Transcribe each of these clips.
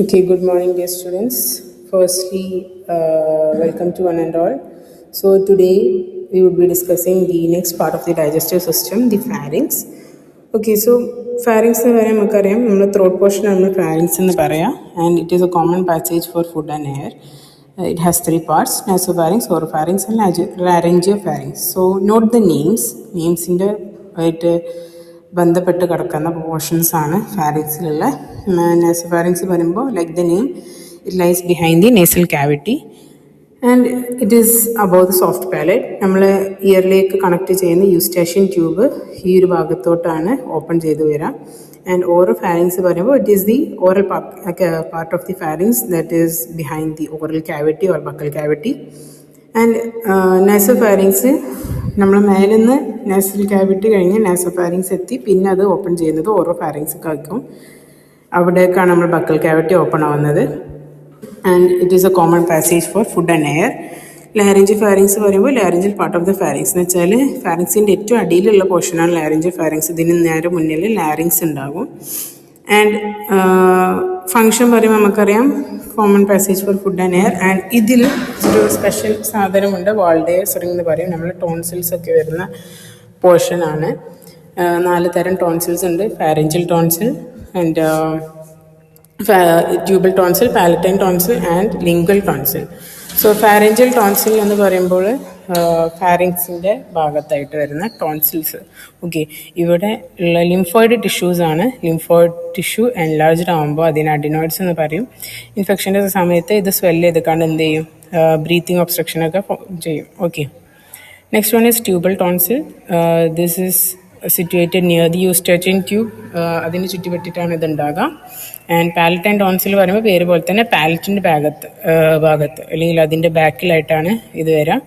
Okay, good morning, dear students. Firstly, welcome to one and all. So, today we would be discussing the next part of the digestive system, the pharynx. Okay, so pharynx എന്ന് പറയാൻ നമുക്കറിയാം നമ്മുടെ throat portion നമ്മൾ pharynx എന്ന് പറയാം, and it is a common passage for food and air. It has three parts: nasopharynx, oropharynx, and laryngopharynx. So, note the names. Namesന്റെ ആയിട്ട് ബന്ധപ്പെട്ട് കിടക്കുന്ന പോർഷൻസ് ആണ് ഫാരിങ്സിലുള്ള. നാസോഫാരിങ്സ് പറയുമ്പോൾ like the name it lies behind the nasal cavity and it is above the soft palate. നമ്മൾ ഇയറിലേക്ക് connect ചെയ്യുന്ന യൂസ്റ്റാഷ്യൻ tube ഈ ഒരു ഭാഗത്തോട്ടാണ് ഓപ്പൺ ചെയ്ത് വരാം. ആൻഡ് ഓറൽ ഫാരിങ്സ് പറയുമ്പോൾ it is the oral part of the pharynx that is behind the oral cavity or buccal cavity. And nasopharynx നമ്മൾ മേലിൽ നിന്ന് നാസൽ ക്യാവിറ്റി കഴിഞ്ഞ് നാസോഫാരിങ്സ് എത്തി പിന്നെ അത് ഓപ്പൺ ചെയ്യുന്നത് ഓറോഫാരിങ്സ് ആക്കും. അവിടേക്കാണ് നമ്മൾ ബക്കൽ ക്യാവിറ്റി ഓപ്പൺ ആവുന്നത്. And it is a common passage for food and air. Laryngopharynx പറയുമ്പോൾ laryngeal part of the pharynx എന്ന് വെച്ചാൽ ഫാരിങ്സിൻ്റെ ഏറ്റവും അടിയിലുള്ള പോർഷനാണ് ലാരിഞ്ചോഫാരിങ്സ്. ഇതിന് നേരെ മുന്നിൽ ലാരിങ്സ് ഉണ്ടാകും. ആൻഡ് ഫങ്ഷൻ പറയുമ്പോൾ നമുക്കറിയാം common passage for food and air. And ഇതിൽ ഒരു സ്പെഷ്യൽ സാധനമുണ്ട്, വാൾഡേഴ്സ് റിംഗ് എന്ന് പറയും. നമ്മൾ ടോൺസിൽസ് ഒക്കെ വരുന്ന പോർഷനാണ്. 4 തരം ടോൺസിൽസ് ഉണ്ട്: pharyngeal tonsil and tubal tonsil, palatine tonsil and lingual tonsil. So pharyngeal tonsil എന്ന് പറയുമ്പോൾ ഫാരിങ്സിൻ്റെ ഭാഗത്തായിട്ട് വരുന്ന ടോൺസിൽസ്. ഓക്കെ, ഇവിടെ ഉള്ള ലിംഫോയിഡ് ടിഷ്യൂസാണ്. ലിംഫോയിഡ് ടിഷ്യൂ എൻലാർജ്ഡ് ആകുമ്പോൾ അതിന് അഡിനോയിഡ്സ് എന്ന് പറയും. ഇൻഫെക്ഷൻ്റെ സമയത്ത് ഇത് സ്വെല്ല് ചെയ്തിക്കാണ്ട് എന്ത് ചെയ്യും, ബ്രീത്തിങ് ഒബ്സ്ട്രക്ഷനൊക്കെ ചെയ്യും. Okay, next one is tubal tonsil. This is situated near the eustachian tube. അതിന് ചുറ്റിപ്പറ്റിയിട്ടാണ് ഇത് ഉണ്ടാകുക. ആൻഡ് പാലറ്റൈൻ ടോൺസിൽ പറയുമ്പോൾ പേര് പോലെ തന്നെ പാലറ്റിൻ്റെ ഭാഗത്ത് അല്ലെങ്കിൽ അതിൻ്റെ ബാക്കിലായിട്ടാണ് ഇത് വരിക.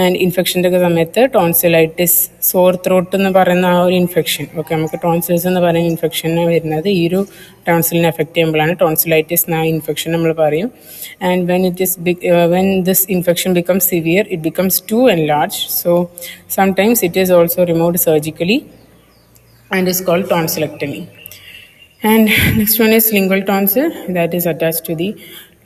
ആൻഡ് ഇൻഫെക്ഷൻ്റെ ഒക്കെ സമയത്ത് ടോൺസിലൈറ്റിസ്, സോർ ത്രോട്ട് എന്ന് പറയുന്ന ആ ഒരു ഇൻഫെക്ഷൻ, ഓക്കെ, നമുക്ക് ടോൺസിൽസ് എന്ന് പറയുന്ന ഇൻഫെക്ഷൻ വരുന്നത് ഈ ഒരു ടോൺസിലിനെ എഫക്റ്റ് ചെയ്യുമ്പോഴാണ്. ടോൺസിലൈറ്റിസ് എന്ന ഇൻഫെക്ഷൻ നമ്മൾ പറയും. And when this infection becomes severe, it becomes too enlarged. So sometimes it is also removed surgically and is called tonsillectomy. And next one is lingual tonsil, that is attached to the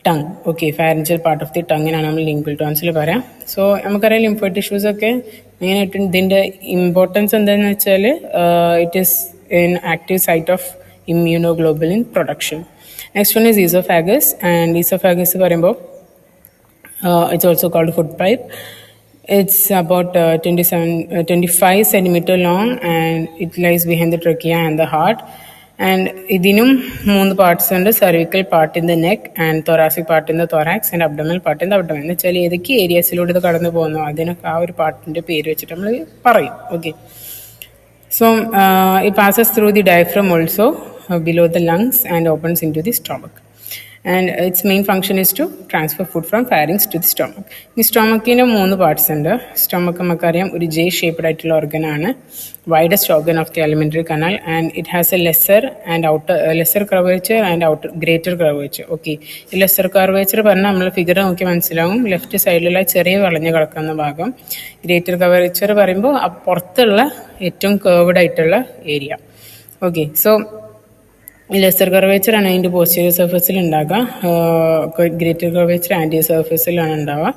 tongue. Okay, pharyngeal part of the tongue ആണ് നമ്മൾ lingual tonsil പറയാം. So നമുക്കറിയാം lymphoid tissues ഒക്കെ മെയിനായിട്ട് ഇതിൻ്റെ importance എന്താണെന്ന് വെച്ചാൽ it is in active site of immunoglobulin production. Next one is oesophagus. And oesophagus പറയുമ്പോൾ it's also called food pipe. It's about 25 centimeter long and it lies behind the trachea and the heart. And ഇതിനും 3 parts ഉണ്ട്: cervical part in the neck and thoracic part in the thorax and abdominal part in the abdomen. എന്ന് വെച്ചാൽ ഏതൊക്കെ ഏരിയാസിലൂടെ ഇത് കടന്നു പോകുന്നു അതിനൊക്കെ ആ ഒരു പാർട്ടിൻ്റെ പേര് വെച്ചിട്ട് നമ്മൾ പറയും. Okay, so it passes through the diaphragm also below the lungs and opens into the stomach. And its main function is to transfer food from pharynx to the stomach. ഈ സ്റ്റൊമക്കിന് 3 പാർട്സ് ഉണ്ട്. Stomach നമുക്കറിയാം ഒരു J shaped ആയിട്ടുള്ള ഓർഗനാണ്, widest organ of the alimentary canal, and it has a lesser curvature and greater curvature. Okay, ഈ lesser curvature പറഞ്ഞാൽ നമ്മൾ figure നോക്കി മനസ്സിലാവും. ലെഫ്റ്റ് സൈഡിലുള്ള ചെറിയ വളഞ്ഞു കിടക്കുന്ന ഭാഗം. ഗ്രേറ്റർ കർവേച്ചർ പറയുമ്പോൾ പുറത്തുള്ള ഏറ്റവും കേർവ്ഡ് ആയിട്ടുള്ള ഏരിയ. ഓക്കെ, സോ ഈ ലെസർ കർവേച്ചർ ആണ് അതിൻ്റെ പോസ്റ്റീരിയർ സർഫസിൽ ഉണ്ടാകുക. ഗ്രേറ്റർ കർവേച്ചർ ആൻറ്റീരിയർ സർഫസിലാണ് ഉണ്ടാവുക.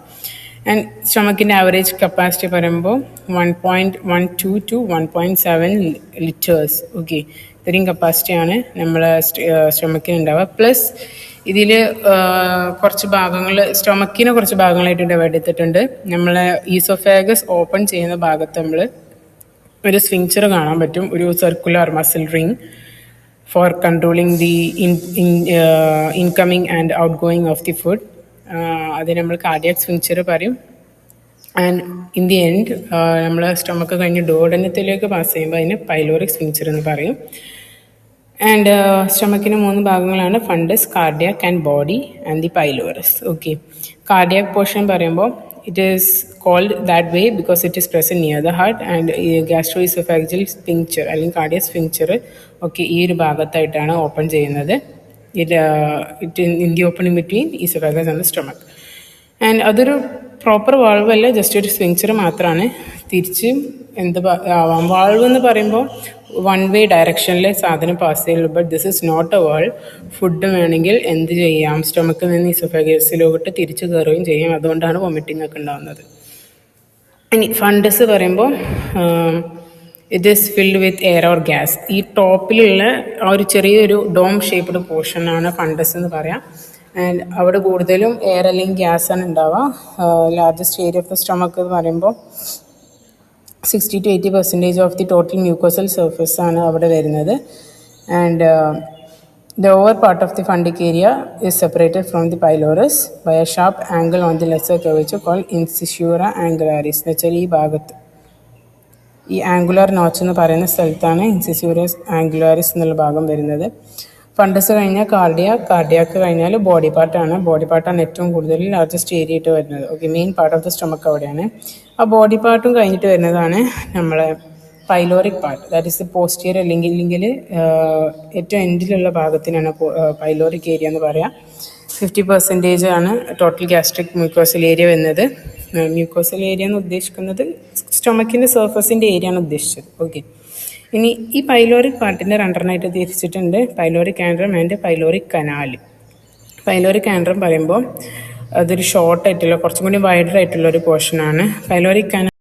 ആൻഡ് സ്റ്റൊമക്കിൻ്റെ ആവറേജ് കപ്പാസിറ്റി പറയുമ്പോൾ 1.12 to 1.7 ലിറ്റേഴ്സ്. ഓക്കെ, ഇത്രയും കപ്പാസിറ്റിയാണ് നമ്മളെ സ്റ്റൊമക്കിന് ഉണ്ടാവുക. പ്ലസ് ഇതിൽ കുറച്ച് ഭാഗങ്ങൾ, സ്റ്റൊമക്കിനെ കുറച്ച് ഭാഗങ്ങളായിട്ട് ഡിവൈഡ് ചെയ്തിട്ടുണ്ട്. നമ്മളെ ഈസോഫാഗസ് ഓപ്പൺ ചെയ്യുന്ന ഭാഗത്ത് നമ്മൾ ഒരു സ്ഫിങ്ക്ചർ കാണാൻ പറ്റും, ഒരു circular muscle ring for controlling the incoming and outgoing of the food. അത് നമ്മൾ കാർഡിയാക് സ്ഫിങ്ക്ചർ പറയും. ആൻഡ് ഇൻ ദി എൻഡ് നമ്മൾ സ്റ്റൊമക്ക് കഴിഞ്ഞ് ഡോഡനത്തിലേക്ക് പാസ് ചെയ്യുമ്പോൾ അതിന് പൈലോറിക് സ്ഫിങ്ക്ചർ എന്ന് പറയും. ആൻഡ് സ്റ്റൊമക്കിന് 3 ഭാഗങ്ങളാണ്: fundus, cardiac and body and the pylorus. Okay, cardiac portion പറയുമ്പോൾ it is called that way because it is present near the heart. And gastro oesophageal sphincter അല്ലെങ്കിൽ കാർഡിയാക് സ്ഫിങ്ക്ചർ ഒക്കെ ഈ ഒരു ഭാഗത്തായിട്ടാണ് ഓപ്പൺ ചെയ്യുന്നത്. in the opening between esophagus and the stomach. And അതൊരു proper valve അല്ല, just ഒരു സ്ഫിങ്ക്ചർ മാത്രമാണ്. തിരിച്ച് എന്ത് ആവാം. വാൾവ് എന്ന് പറയുമ്പോൾ വൺ വേ ഡയറക്ഷനിലെ സാധനം പാസ് ചെയ്യുള്ളൂ. But this is not a valve. Food വേണമെങ്കിൽ എന്ത് ചെയ്യാം, സ്റ്റൊമക്കിൽ നിന്ന് ഈസോഫാഗസിലോട്ട് തിരിച്ചു കയറുകയും ചെയ്യും. അതുകൊണ്ടാണ് വൊമിറ്റിംഗ് ഒക്കെ ഉണ്ടാകുന്നത്. ഇനി ഫണ്ടസ് പറയുമ്പോൾ it is filled with air or gas. ഈ ടോപ്പിലുള്ള ആ ഒരു ചെറിയൊരു ഡോം ഷേപ്പ്ഡ് പോർഷനാണ് ഫണ്ടസ് എന്ന് പറയാം. ആൻഡ് അവിടെ കൂടുതലും എയർ അല്ലെങ്കിൽ ഗ്യാസാണ് ഉണ്ടാവുക. Largest area of the stomach എന്ന് പറയുമ്പോൾ 60 to 80% of the total mucosal surface ആണ് അവിടെ വരുന്നത്. And the over part of the fundic area is separated from the pylorus by a sharp angle on the lesser curvature called incisura angularis. എന്ന് വെച്ചാൽ ഈ ഭാഗത്ത് ഈ ആംഗുലാർ നോച്ച് എന്ന് പറയുന്ന സ്ഥലത്താണ് ഇൻസിസ്യൂറസ് ആംഗുലാരിസ് എന്നുള്ള ഭാഗം വരുന്നത്. ഫണ്ടസ് കഴിഞ്ഞാൽ കാർഡിയാക്ക് കഴിഞ്ഞാൽ ബോഡി പാർട്ടാണ്. ബോഡി പാർട്ടാണ് ഏറ്റവും കൂടുതൽ ലാർജസ്റ്റ് ഏരിയ ആയിട്ട് വരുന്നത്. Okay, main part of the stomach അവിടെയാണ്. ആ ബോഡി പാർട്ടും കഴിഞ്ഞിട്ട് വരുന്നതാണ് നമ്മളെ pyloric part. That is the posterior അല്ലെങ്കിൽ ഏറ്റവും എൻഡിലുള്ള ഭാഗത്തിനാണ് പൈലോറിക് ഏരിയ എന്ന് പറയാം. 50% ആണ് ടോട്ടൽ ഗ്യാസ്ട്രിക് മ്യൂക്കോസൽ ഏരിയ വരുന്നത്. മ്യൂക്കോസൽ ഏരിയ എന്ന് ഉദ്ദേശിക്കുന്നത് സ്റ്റൊമക്കിൻ്റെ സർഫസിൻ്റെ ഏരിയ ആണ് ഉദ്ദേശിച്ചത്. ഓക്കെ, ഇനി ഈ പൈലോറിക് പാർട്ടിൻ്റെ രണ്ടെണ്ണമായിട്ട് തിരിച്ചിട്ടുണ്ട്, pyloric Antrum and pyloric canal. Pyloric Antrum പറയുമ്പോൾ അതൊരു ഷോർട്ടായിട്ടുള്ള കുറച്ചും കൂടി വൈഡർ ആയിട്ടുള്ള ഒരു പോർഷനാണ്. Pyloric canal